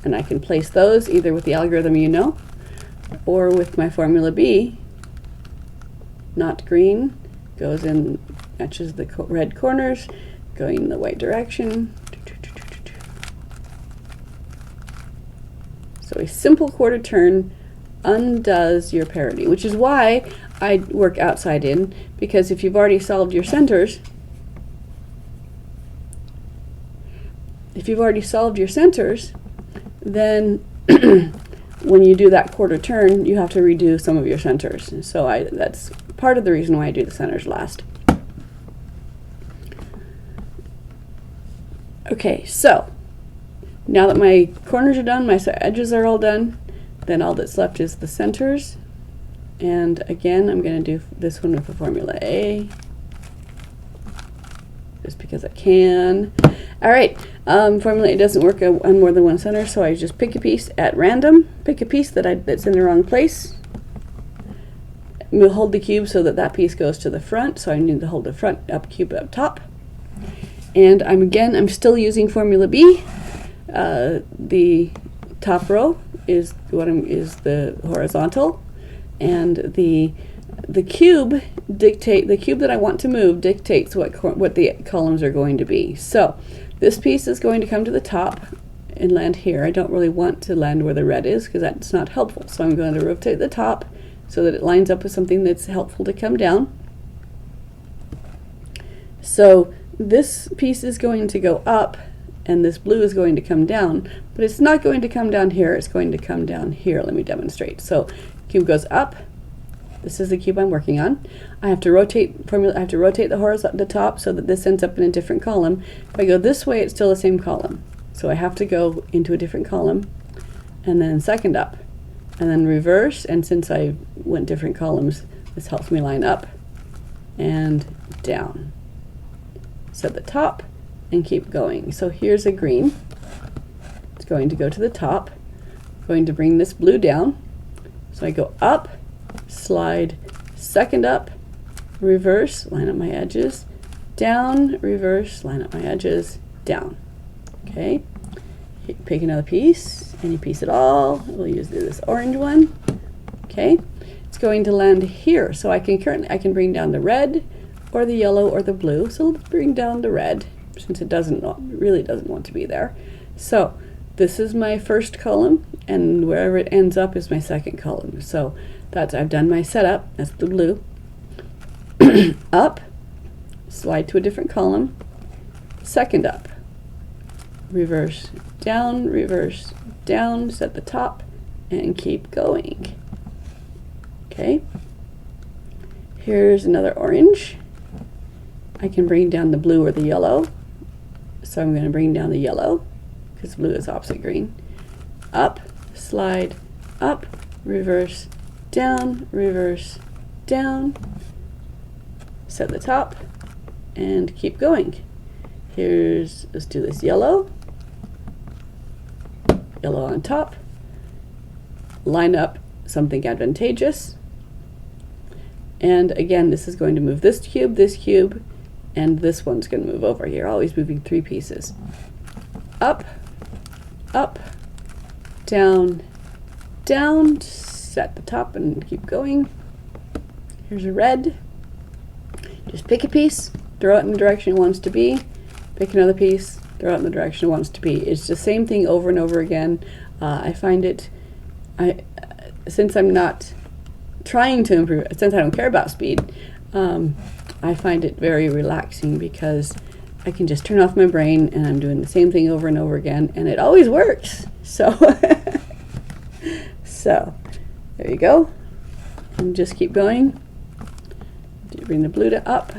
And I can place those either with the algorithm or with my formula B. Not green, goes in, matches the red corners, going in the white direction. So a simple quarter turn undoes your parity, which is why I work outside in, because if you've already solved your centers, then when you do that quarter turn, you have to redo some of your centers. So that's part of the reason why I do the centers last. Okay, so now that my corners are done, my edges are all done, then all that's left is the centers. And again, I'm going to do this one with the formula A, just because I can. All right, formula A doesn't work on more than one center, so I just pick a piece at random, pick a piece that's in the wrong place. We'll hold the cube so that that piece goes to the front, so I need to hold the front cube up top. And I'm still using formula B. The top row is the horizontal, and the cube that I want to move dictates what the columns are going to be. So this piece is going to come to the top and land here. I don't really want to land where the red is because that's not helpful. So I'm going to rotate the top so that it lines up with something that's helpful to come down. So this piece is going to go up and this blue is going to come down, but it's not going to come down here, it's going to come down here. Let me demonstrate. So cube goes up. This is the cube I'm working on. I have to rotate the top so that this ends up in a different column. If I go this way, it's still the same column. So I have to go into a different column and then second up and then reverse, and since I went different columns, this helps me line up and down. Set the top and keep going. So here's a green. It's going to go to the top. I'm going to bring this blue down. So I go up, slide, second up, reverse, line up my edges, down, reverse, line up my edges, down. Okay, pick another piece, any piece at all. We'll use this orange one. Okay, it's going to land here, so I can bring down the red or the yellow or the blue. So let's bring down the red since it really doesn't want to be there. So this is my first column, and wherever it ends up is my second column. So I've done my setup. That's the blue. Up, slide to a different column, second up, reverse, down, set the top, and keep going. Okay, here's another orange. I can bring down the blue or the yellow, so I'm going to bring down the yellow because blue is opposite green. Up, slide, up, reverse, down, set the top, and keep going. Let's do this yellow on top, line up something advantageous, and again this is going to move this cube, and this one's going to move over here, always moving three pieces. Up, down, set the top and keep going. Here's a red. Just pick a piece, throw it in the direction it wants to be, pick another piece, throw it in the direction it wants to be. It's the same thing over and over again. I find it, since I'm not trying to improve, since I don't care about speed, I find it very relaxing because I can just turn off my brain and I'm doing the same thing over and over again, and it always works. So, so there you go. And just keep going. Bring the blue to up,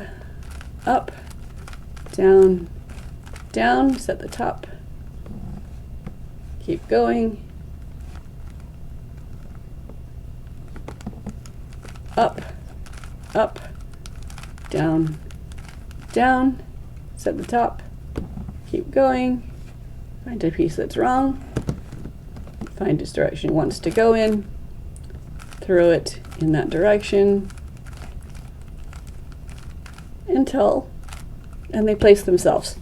down, set the top, keep going, up, down, set the top, keep going, find a piece that's wrong, find its direction it wants to go in, throw it in that direction, and they place themselves.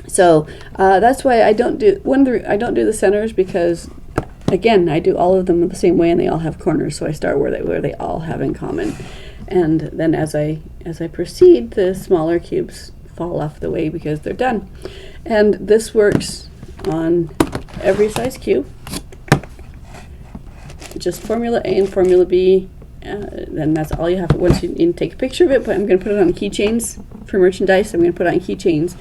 So that's why I don't do the centers, because again I do all of them the same way and they all have corners, so I start where they all have in common, and then as I proceed, the smaller cubes fall off the way because they're done. And this works on every size cube. Just formula A and formula B. Then that's all you have. Once you need to take a picture of it, but I'm going to put it on keychains for merchandise. I'm going to put it on keychains.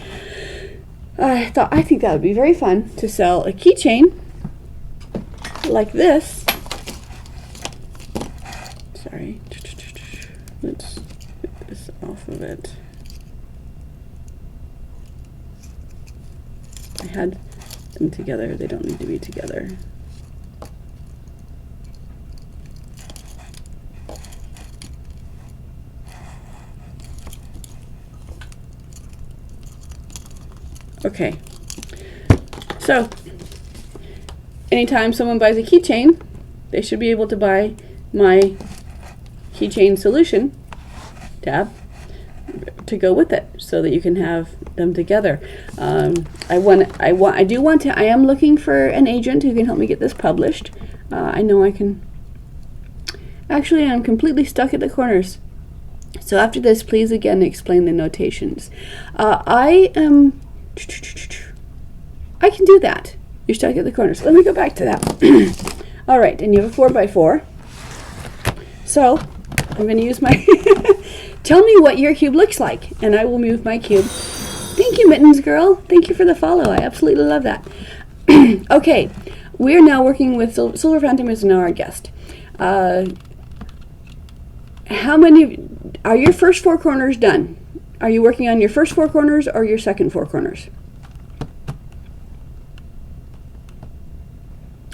I think that would be very fun to sell a keychain like this. Sorry, let's get this off of it. I had them together. They don't need to be together. Okay. So, anytime someone buys a keychain, they should be able to buy my keychain solution tab to go with it, so that you can have them together. I am looking for an agent who can help me get this published. I know I can. Actually, I'm completely stuck at the corners. So after this, please again explain the notations. I can do that. You're stuck at the corners. Let me go back to that. All right, and you have a 4x4. So I'm going to use my. Tell me what your cube looks like, and I will move my cube. Thank you, Mittens Girl. Thank you for the follow. I absolutely love that. Okay, we're now working with Silver Phantom is now our guest. How many are your first 4 corners done? Are you working on your first 4 corners or your second 4 corners?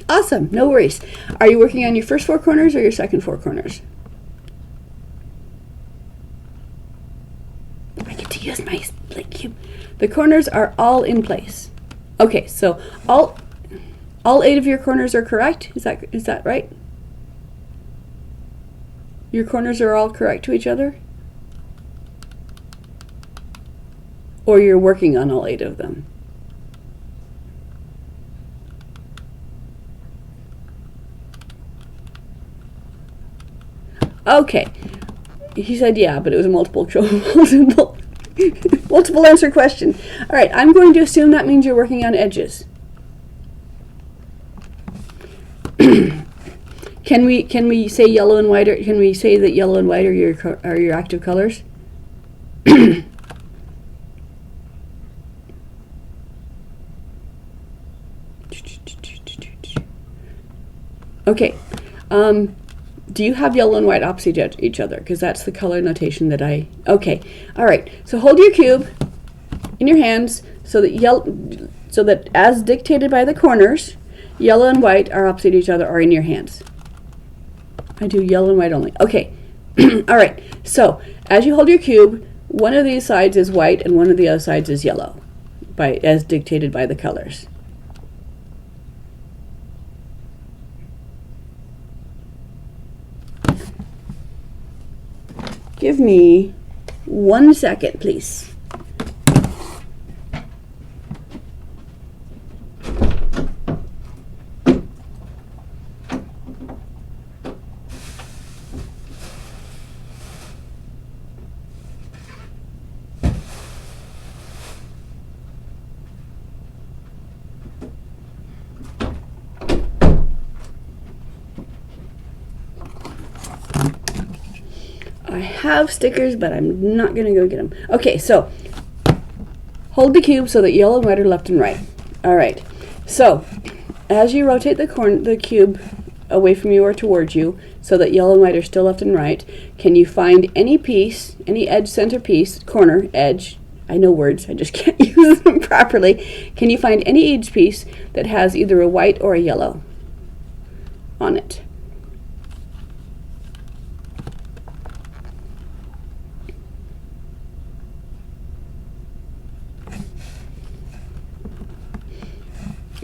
Awesome, no worries. Are you working on your first 4 corners or your second 4 corners? I get to use my blank cube. The corners are all in place. Okay, so all 8 of your corners are correct. Is that right? Your corners are all correct to each other? Or you're working on all 8 of them? Okay. He said yeah, but it was a multiple answer question. All right, I'm going to assume that means you're working on edges. Can we say yellow and white? Can we say that yellow and white are your active colors? Okay. Do you have yellow and white opposite each other? Because that's the color notation that I. Okay. All right. So hold your cube in your hands so that as dictated by the corners, yellow and white are opposite each other or in your hands. I do yellow and white only. Okay. All right. So as you hold your cube, one of these sides is white and one of the other sides is yellow, as dictated by the colors. Give me 1 second, please. I have stickers, but I'm not going to go get them. Okay, so hold the cube so that yellow and white are left and right. All right. So as you rotate the cube away from you or towards you so that yellow and white are still left and right, can you find any piece, any edge, center piece, corner, edge, I know words, I just can't use them properly. Can you find any edge piece that has either a white or a yellow on it?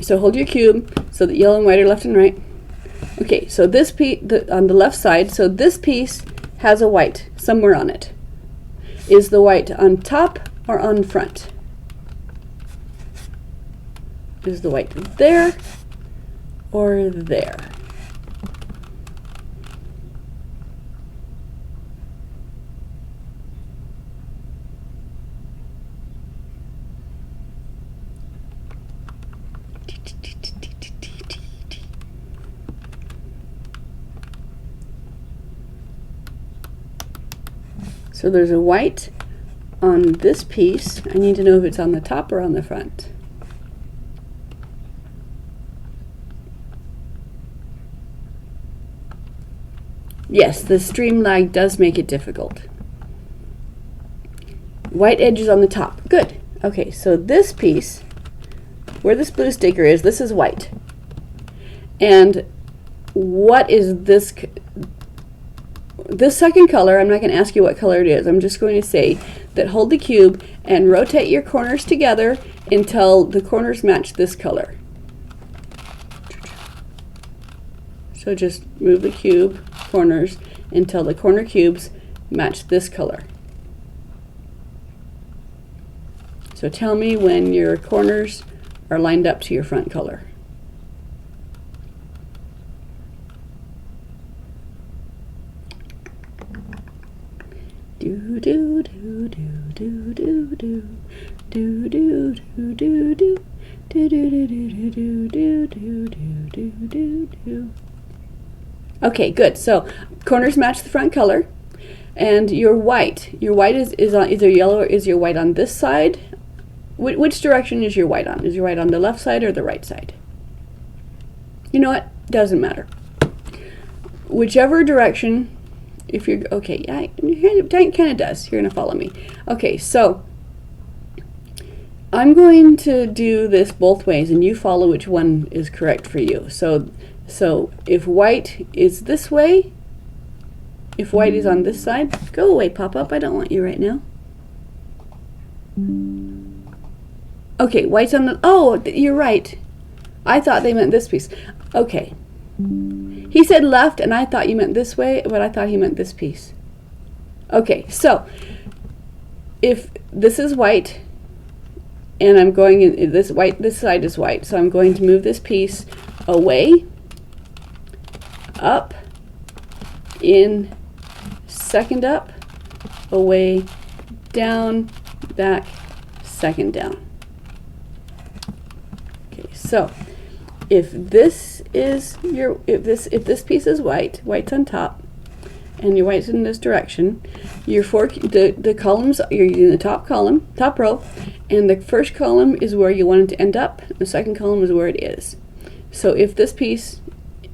So hold your cube so that yellow and white are left and right. Okay, so this piece on the left side, so this piece has a white somewhere on it. Is the white on top or on front? Is the white there or there? So there's a white on this piece. I need to know if it's on the top or on the front. Yes, the stream lag does make it difficult. White edge is on the top. Good. Okay, so this piece, where this blue sticker is, this is white. And what is this? This second color, I'm not going to ask you what color it is. I'm just going to say that hold the cube and rotate your corners together until the corners match this color. So just move the cube corners until the corner cubes match this color. So tell me when your corners are lined up to your front color. Do do do do do do do do do do do do do do do do do do do do. Okay, good. So corners match the front color, and your white is on either yellow or is your white on this side? Which direction is your white on? Is your white on the left side or the right side? You know what? Doesn't matter. Whichever direction. If you're okay, yeah, it kind of does. You're gonna follow me. Okay, so I'm going to do this both ways, and you follow which one is correct for you. So if white is this way, if white is on this side, go away, pop-up. I don't want you right now. Okay, white's on the. Oh, you're right. I thought they meant this piece. Okay. He said left, and I thought you meant this way, but I thought he meant this piece. Okay, so if this is white, and I'm going in this side is white, so I'm going to move this piece away, up, in, second up, away, down, back, second down. Okay, so if this is if this piece is white's on top, and your white's in this direction, your the columns, you're in the top row, and the first column is where you want it to end up, the second column is where it is. So if this piece,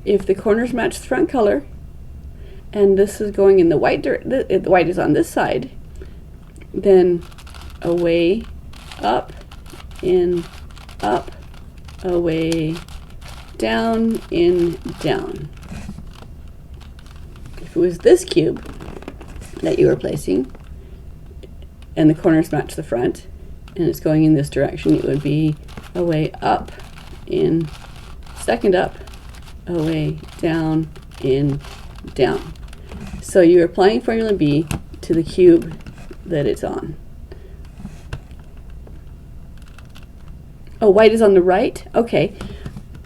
if the corners match the front color, and this is going in the white the white is on this side, then away, up, in, up, away, down, in, down. If it was this cube that you were placing, and the corners match the front, and it's going in this direction, it would be away, up, in, second up, away, down, in, down. So you're applying formula B to the cube that it's on. Oh, white is on the right? Okay.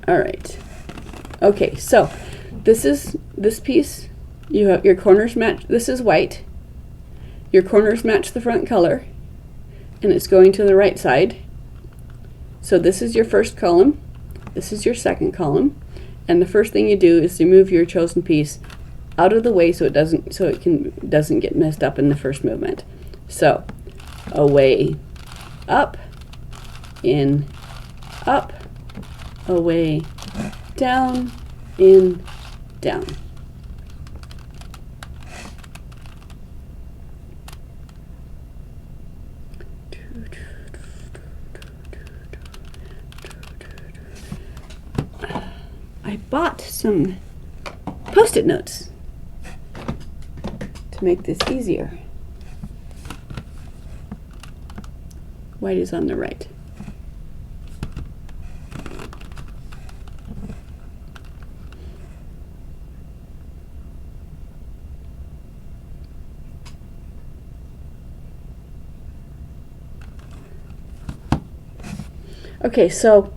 All right. Okay, so this piece, you have your corners match. This is white. Your corners match the front color, and it's going to the right side. So this is your first column. This is your second column, and the first thing you do is to move your chosen piece out of the way so it doesn't get messed up in the first movement. So away, up, in, up, away, down, in, down. I bought some Post-it notes to make this easier. White is on the right. Okay, so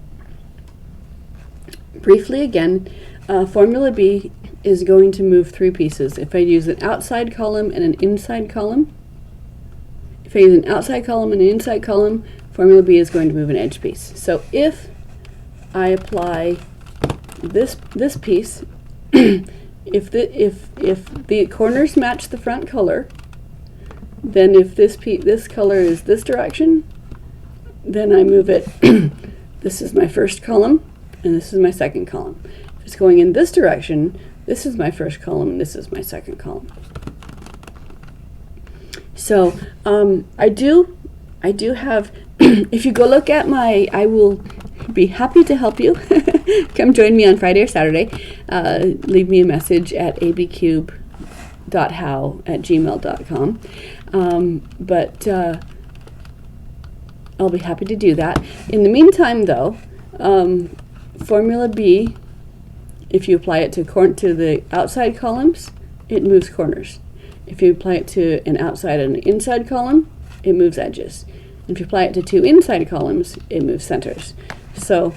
briefly again, formula B is going to move three pieces. If I use an outside column and an inside column, if I use an outside column and an inside column, formula B is going to move an edge piece. So if I apply this piece, if the corners match the front color, then if this color is this direction, then I move it. This is my first column, and this is my second column. If it's going in this direction, this is my first column, and this is my second column. So I do have. If you go look at I will be happy to help you. Come join me on Friday or Saturday. Leave me a message at abcube.how@gmail.com. but I'll be happy to do that. In the meantime, though, Formula B, if you apply it to the outside columns, it moves corners. If you apply it to an outside and an inside column, it moves edges. If you apply it to two inside columns, it moves centers. So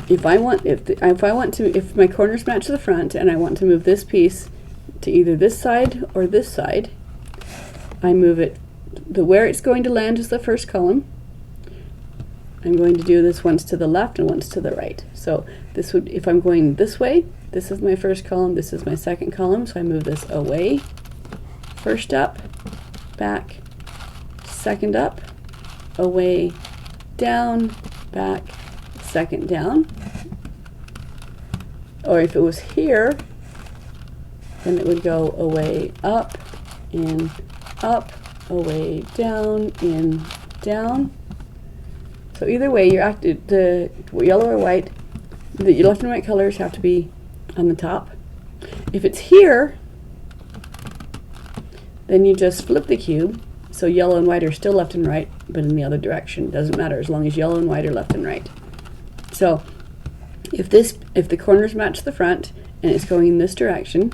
if my corners match the front and I want to move this piece to either this side or this side, I move it. Where it's going to land is the first column. I'm going to do this once to the left and once to the right. So this would, if I'm going this way, this is my first column, this is my second column, so I move this away, first up, back, second up, away, down, back, second down. Or if it was here, then it would go away, up, in, up, away, down, in, down. So either way, the yellow or white, the left and right colors have to be on the top. If it's here, then you just flip the cube. So yellow and white are still left and right, but in the other direction. Doesn't matter as long as yellow and white are left and right. So if the corners match the front and it's going in this direction,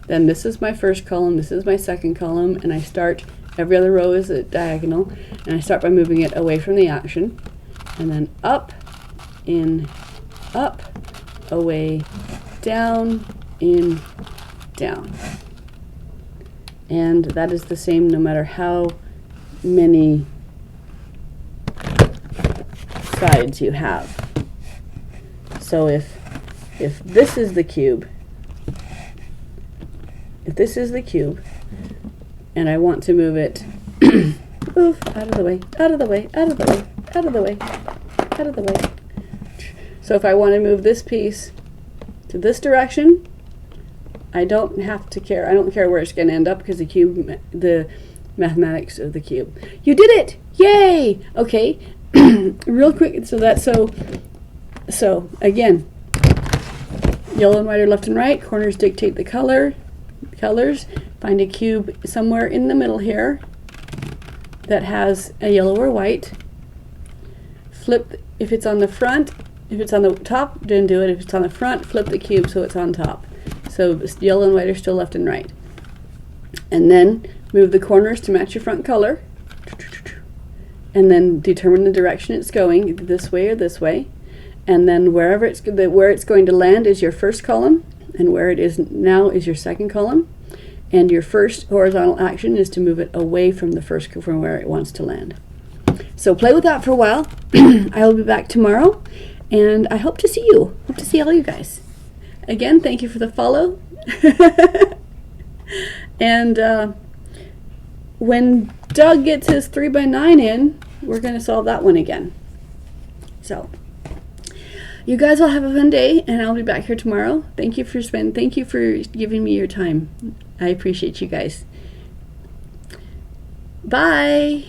then this is my first column, this is my second column, and I start, every other row is a diagonal, and I start by moving it away from the action, and then up, in, up, away, down, in, down. And that is the same no matter how many sides you have. So if this is the cube, and I want to move it oof, out of the way, out of the way, out of the way, out of the way, out of the way. So if I want to move this piece to this direction, I don't have to care. I don't care where it's going to end up because the mathematics of the cube. You did it! Yay! Okay, real quick. So again, yellow and white are left and right. Corners dictate the colors. Find a cube somewhere in the middle here that has a yellow or white. Flip, if it's on the front, if it's on the top, then do it. If it's on the front, flip the cube so it's on top. So yellow and white are still left and right. And then move the corners to match your front color. And then determine the direction it's going, either this way or this way. And then where it's going to land is your first column, and where it is now is your second column. And your first horizontal action is to move it away from where it wants to land. So play with that for a while. I will be back tomorrow, and I hope to see you. Hope to see all you guys. Again, thank you for the follow. And when Doug gets his 3x9 in, we're going to solve that one again. So you guys all have a fun day, and I'll be back here tomorrow. Thank you for giving me your time. I appreciate you guys. Bye.